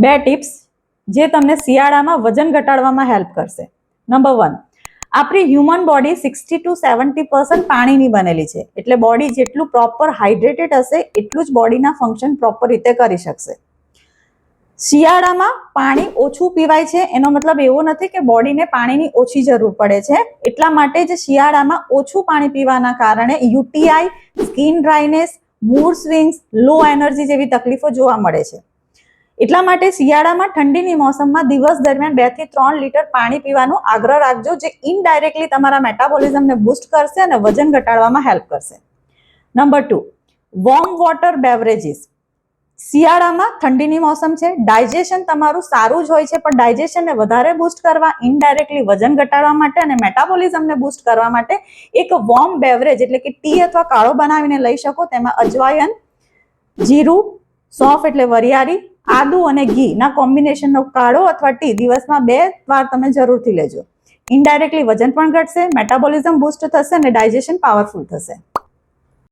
બે ટિપ્સ જે તમને શિયાળામાં વજન ઘટાડવામાં હેલ્પ કરશે. નંબર 1, આપણી હ્યુમન બોડી 60 to 70% પાણીની બનેલી છે, એટલે બોડી જેટલું પ્રોપર હાઇડ્રેટેડ હશે એટલું જ બોડીના ફંક્શન પ્રોપર રીતે કરી શકશે. શિયાળામાં પાણી ઓછું પીવાય છે એનો મતલબ એવો નથી કે બોડીને પાણીની ઓછી જરૂર પડે છે. એટલા માટે જ શિયાળામાં ઓછું પાણી પીવાના કારણે UTI, skin dryness, mood swings, low energy જેવી તકલીફો જોવા મળે છે. એટલા માટે શિયાળામાં ઠંડીની મોસમમાં દિવસ દરમિયાન 2 થી 3 લીટર પાણી પીવાનો આગ્રહ રાખજો, જે ઇનડાયરેક્ટલી તમારા મેટાબોલિઝમને બૂસ્ટ કરશે અને વજન ઘટાડવામાં હેલ્પ કરશે. Number 2, warm water beverages. શિયાળામાં ઠંડીની મોસમ છે, ડાયજેશન તમારું સારું જ હોય છે, પણ ડાયજેશનને વધારે બૂસ્ટ કરવા, ઇનડાયરેક્ટલી વજન ઘટાડવા માટે અને મેટાબોલિઝમને બૂસ્ટ કરવા માટે એક વોર્મ બેવરેજ એટલે કે ટી અથવા કાળો બનાવીને લઈ શકો. તેમાં અજવાયન, જીરું, સોફ એટલે વરિયાળી, આદુ અને ઘી ના કોમ્બિનેશનનો કાળો અથવા ટી દિવસમાં 2 વાર તમે જરૂરથી લેજો. ઇનડાયરેક્ટલી વજન પણ ઘટશે, મેટાબોલિઝમ બૂસ્ટ થશે અને ડાયજેશન પાવરફુલ થશે.